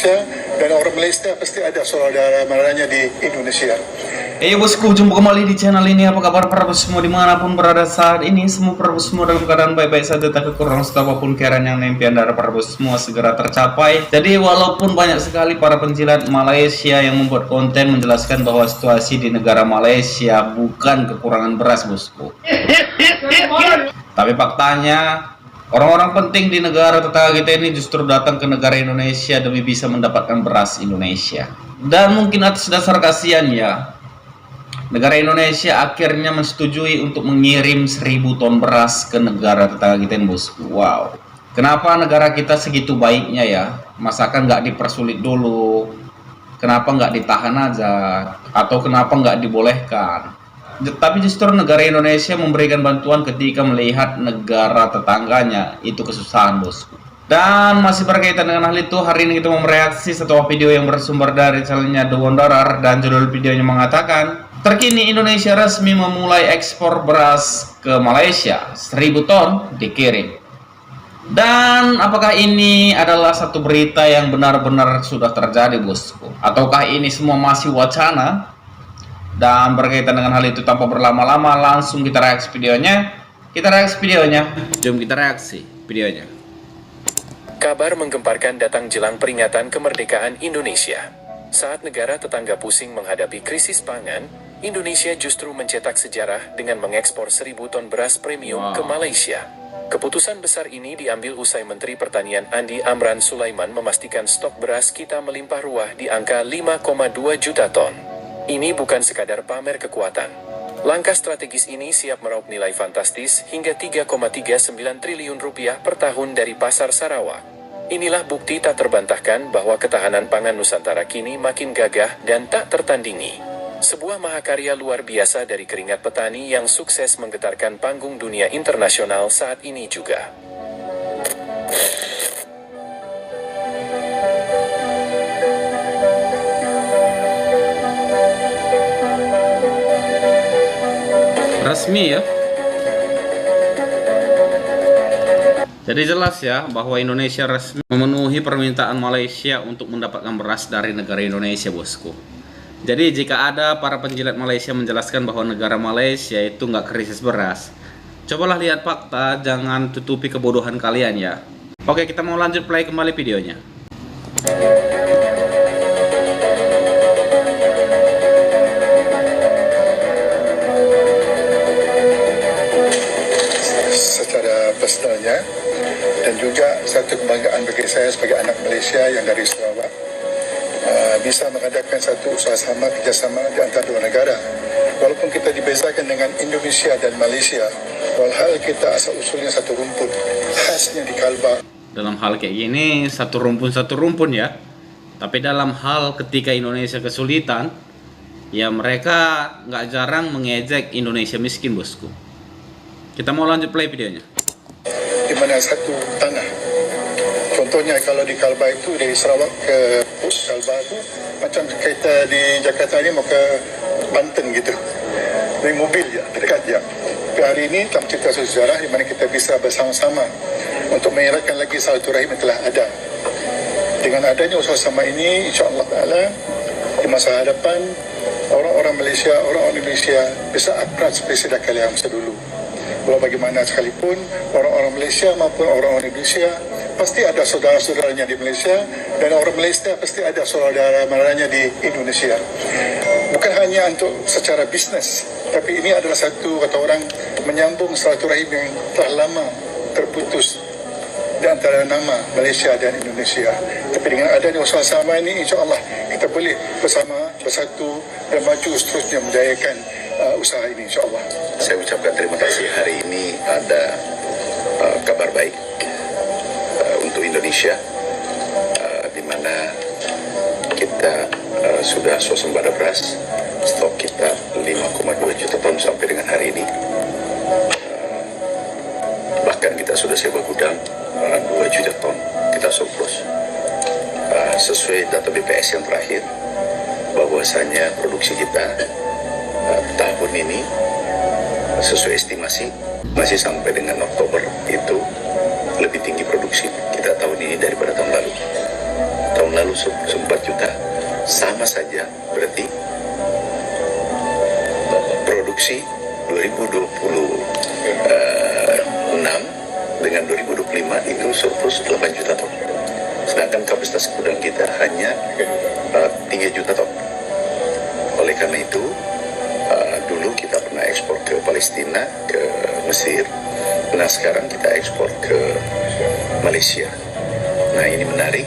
Malaysia, dan orang Malaysia pasti ada saudara maranya di Indonesia. Bosku, jumpa kembali di channel ini. Apa kabar para bos semua dimanapun berada saat ini? Semua para bos semua dalam keadaan baik-baik saja, tak kekurangan apapun kiranya yang impian dari para bos semua segera tercapai. Jadi walaupun banyak sekali para penjilat Malaysia yang membuat konten menjelaskan bahwa situasi di negara Malaysia bukan kekurangan beras, bosku. Tapi faktanya orang-orang penting di negara tetangga kita ini justru datang ke negara Indonesia demi bisa mendapatkan beras Indonesia. Dan mungkin atas dasar kasihan ya, negara Indonesia akhirnya menyetujui untuk mengirim 1000 ton beras ke negara tetangga kita, bosku. Wow. Kenapa negara kita segitu baiknya ya? Masakan nggak dipersulit dulu? Kenapa nggak ditahan aja? Atau kenapa nggak dibolehkan? Tapi justru negara Indonesia memberikan bantuan ketika melihat negara tetangganya itu kesusahan, bosku. Dan masih berkaitan dengan hal itu, hari ini kita mau mereaksi sebuah video yang bersumber dari channelnya The Wanderer, dan judul videonya mengatakan, terkini Indonesia resmi memulai ekspor beras ke Malaysia, 1000 ton dikirim. Dan apakah ini adalah satu berita yang benar-benar sudah terjadi, bosku? Ataukah ini semua masih wacana? Dan berkaitan dengan hal itu, tanpa berlama-lama langsung kita reaksi videonya. Jom kita reaksi videonya. Kabar menggemparkan datang jelang peringatan kemerdekaan Indonesia. Saat negara tetangga pusing menghadapi krisis pangan, Indonesia justru mencetak sejarah dengan mengekspor 1000 ton beras premium ke Malaysia. Keputusan besar ini diambil usai Menteri Pertanian Andi Amran Sulaiman memastikan stok beras kita melimpah ruah di angka 5,2 juta ton. Ini bukan sekadar pamer kekuatan. Langkah strategis ini siap meraup nilai fantastis hingga 3,39 triliun rupiah per tahun dari pasar Sarawak. Inilah bukti tak terbantahkan bahwa ketahanan pangan Nusantara kini makin gagah dan tak tertandingi. Sebuah mahakarya luar biasa dari keringat petani yang sukses menggetarkan panggung dunia internasional saat ini juga. Resmi ya. Jadi jelas ya bahwa Indonesia resmi memenuhi permintaan Malaysia untuk mendapatkan beras dari negara Indonesia, bosku. Jadi jika ada para penjilat Malaysia menjelaskan bahwa negara Malaysia itu nggak krisis beras, cobalah lihat fakta, jangan tutupi kebodohan kalian ya. Oke, kita mau lanjut play kembali videonya. Secara personalnya, dan juga satu kebanggaan bagi saya sebagai anak Malaysia yang dari Sarawak, bisa mengadakan satu usaha sama, kerjasama di antara dua negara. Walaupun kita dibezakan dengan Indonesia dan Malaysia, walhal kita asal usulnya satu rumpun, khasnya di Kalbar. Dalam hal kayak gini satu rumpun ya. Tapi dalam hal ketika Indonesia kesulitan, ya mereka nggak jarang mengejek Indonesia miskin, bosku. Kita mau lanjut play videonya. Di mana satu tanah. Contohnya kalau di Kalbar itu dari Sarawak ke Kalbar itu macam kita di Jakarta ini mau ke Banten gitu. Dari mobil ya, dekat ya. Tapi hari ini dalam cerita sejarah di mana kita bisa bersama-sama untuk mengeratkan lagi silaturahim yang telah ada. Dengan adanya usaha sama ini, insya-Allah taala di masa hadapan orang-orang Malaysia, orang-orang Indonesia bisa akrab seperti sedia kala masa dulu. Walau bagaimana sekalipun, orang-orang Malaysia maupun orang-orang Indonesia pasti ada saudara-saudaranya di Malaysia, dan orang Malaysia pasti ada saudara maranya di Indonesia. Bukan hanya untuk secara bisnes, tapi ini adalah satu, kata orang, menyambung silaturahim yang telah lama terputus di antara nama Malaysia dan Indonesia. Tapi dengan adanya usaha sama ini, insya-Allah kita boleh bersama, bersatu dan maju seterusnya menjayakan usaha ini, insya-Allah. Saya ucapkan terima kasih, hari ini ada kabar baik untuk Indonesia, di mana kita sudah swasembada beras, stok kita 5,2 juta ton sampai dengan hari ini. Bahkan kita sudah sewa gudang 2 juta ton, kita surplus. Sesuai data BPS yang terakhir, bahwasanya produksi kita tahun ini sesuai estimasi masih sampai dengan Oktober itu lebih tinggi produksi kita tahun ini daripada tahun lalu. Tahun lalu 4 juta, sama saja berarti produksi 2026 dengan 2025 itu surplus 8 juta ton. Sedangkan kapasitas gudang kita hanya 3 juta ton. Oleh karena itu, dulu kita pernah ekspor ke Palestina, ke Mesir. Nah, sekarang kita ekspor ke Malaysia. Nah, ini menarik.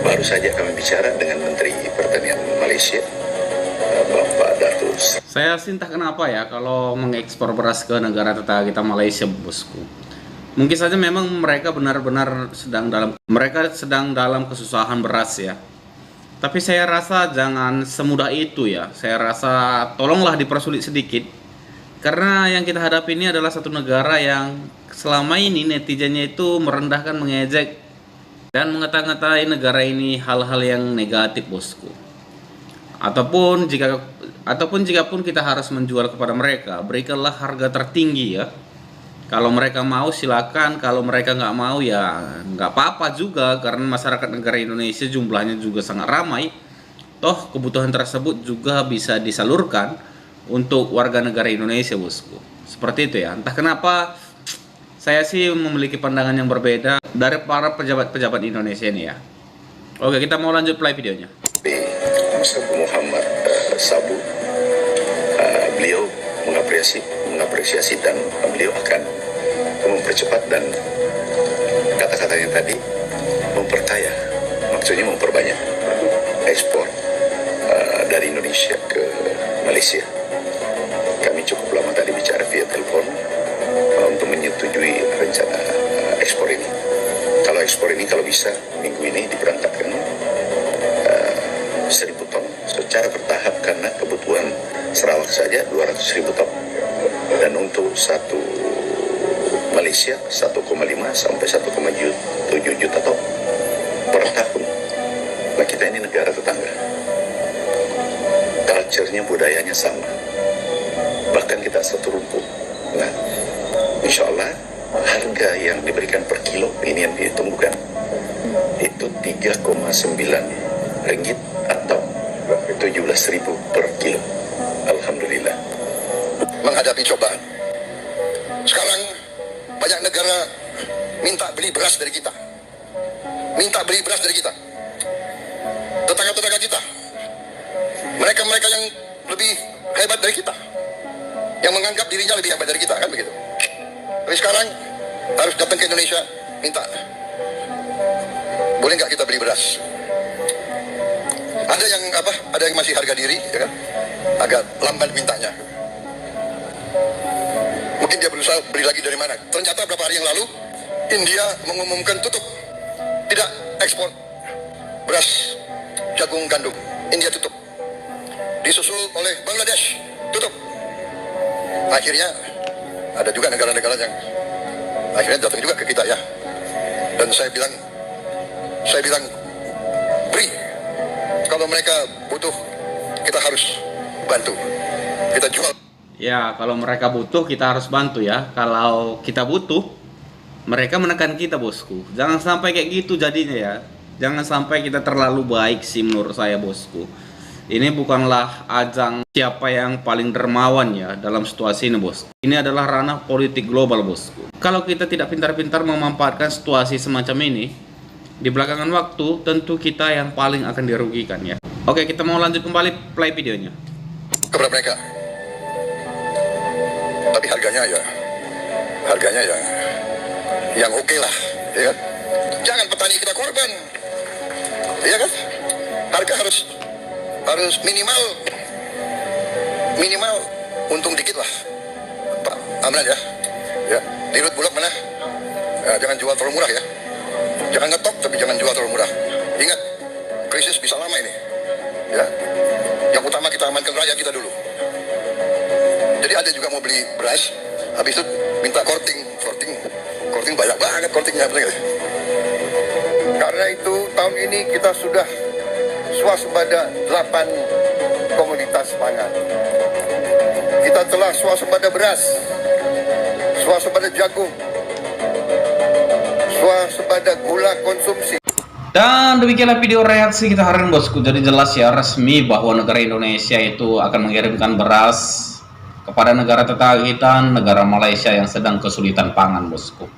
Baru saja kami bicara dengan Menteri Pertanian Malaysia, Bapak Datus. Saya sih entah kenapa ya kalau mengekspor beras ke negara tetangga kita Malaysia, bosku. Mungkin saja memang mereka benar-benar sedang dalam kesusahan beras ya. Tapi saya rasa jangan semudah itu ya. Saya rasa tolonglah dipersulit sedikit. Karena yang kita hadapi ini adalah satu negara yang selama ini netizennya itu merendahkan, mengejek, dan mengata-ngatai negara ini hal-hal yang negatif, bosku. Ataupun jika pun kita harus menjual kepada mereka, berikanlah harga tertinggi ya. Kalau mereka mau silakan, kalau mereka nggak mau ya nggak apa-apa juga, karena masyarakat negara Indonesia jumlahnya juga sangat ramai. Toh kebutuhan tersebut juga bisa disalurkan untuk warga negara Indonesia, bosku. Seperti itu ya. Entah kenapa saya sih memiliki pandangan yang berbeda dari para pejabat-pejabat Indonesia ini ya. Oke, kita mau lanjut play videonya. Muhammad Sabu, beliau mengapresiasi dan beliau akan mempercepat dan kata-katanya tadi memperkaya, maksudnya memperbanyak ekspor dari Indonesia ke Malaysia. Kami cukup lama tadi bicara via telepon untuk menyetujui rencana ekspor ini. Kalau ekspor ini kalau bisa minggu ini diberangkatkan 1.000 ton secara bertahap, karena kebutuhan Sarawak saja 200.000 ton, dan untuk satu Malaysia 1,5 sampai 1,7 juta ton per tahun. Nah, kita ini negara tetangga, culture-nya, budayanya sama, bahkan kita satu rumput. Nah, insya Allah harga yang diberikan per kilo ini yang ditemukan itu 3,9 ringgit atau 17.000 per kilo. Alhamdulillah. Menghadapi cobaan. Sekarang banyak negara minta beli beras dari kita. Tetangga-tetangga kita. Mereka-mereka yang lebih hebat dari kita. Yang menganggap dirinya lebih hebat dari kita, kan begitu. Tapi sekarang harus datang ke Indonesia minta. Boleh nggak kita beli beras? Ada yang masih harga diri, ya kan? Agak lamban mintanya. Mungkin dia berusaha beli lagi dari mana. Ternyata beberapa hari yang lalu India mengumumkan tutup, tidak ekspor beras, jagung, gandum. India tutup. Disusul oleh Bangladesh, tutup. Akhirnya ada juga negara-negara yang akhirnya datang juga ke kita ya. Dan saya bilang beri. Kalau mereka butuh, kita harus bantu. Kita jual. Ya, kalau mereka butuh kita harus bantu ya. Kalau kita butuh, mereka menekan kita, bosku. Jangan sampai kayak gitu jadinya ya. Jangan sampai kita terlalu baik sih menurut saya, bosku. Ini bukanlah ajang siapa yang paling dermawan ya dalam situasi ini, bos. Ini adalah ranah politik global, bosku. Kalau kita tidak pintar-pintar memanfaatkan situasi semacam ini, di belakangan waktu tentu kita yang paling akan dirugikan ya. Oke, kita mau lanjut kembali play videonya. Kepada mereka. Tapi harganya ya yang oke lah, ya kan? Jangan petani kita korban, ya kan? Harga harus minimal untung dikit lah, Pak Amran ya. Dirut Bulog mana? Jangan jual terlalu murah ya. Jangan ngetok, tapi jangan jual terlalu murah. Ingat, krisis bisa lama ini. Ya, yang utama kita amankan rakyat kita dulu. Jadi ada juga mau beli beras, habis itu minta korting banyak banget kortingnya. Karena itu tahun ini kita sudah swasembada 8 komoditas pangan. Kita telah swasembada beras, swasembada jagung, swasembada gula konsumsi. Dan demikianlah video reaksi kita hari ini bosku. Jadi jelas ya, resmi bahwa negara Indonesia itu akan mengirimkan beras kepada negara tetangga kita, negara Malaysia yang sedang kesulitan pangan bosku.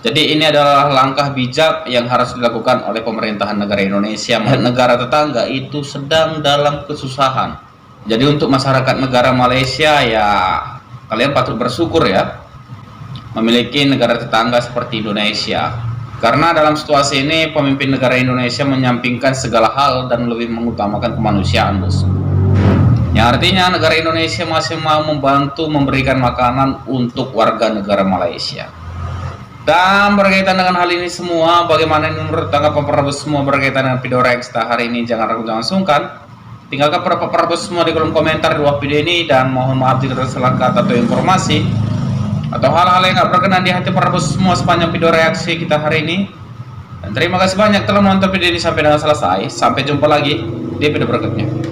Jadi ini adalah langkah bijak yang harus dilakukan oleh pemerintahan negara Indonesia. Negara tetangga itu sedang dalam kesusahan. Jadi untuk masyarakat negara Malaysia ya, kalian patut bersyukur ya memiliki negara tetangga seperti Indonesia. Karena dalam situasi ini pemimpin negara Indonesia menyampingkan segala hal dan lebih mengutamakan kemanusiaan bosku. Yang artinya negara Indonesia masih mau membantu memberikan makanan untuk warga negara Malaysia. Dan berkaitan dengan hal ini semua, bagaimana menurut tanggapan para bos semua berkaitan dengan video reaksi hari ini? Jangan ragu, jangan sungkan. Tinggalkan para bos semua di kolom komentar di bawah video ini, dan mohon maaf jika ada salah kata atau informasi atau hal-hal yang nggak berkenan di hati para bos semua sepanjang video reaksi kita hari ini. Dan terima kasih banyak telah menonton video ini sampai dengan selesai. Sampai jumpa lagi di video berikutnya.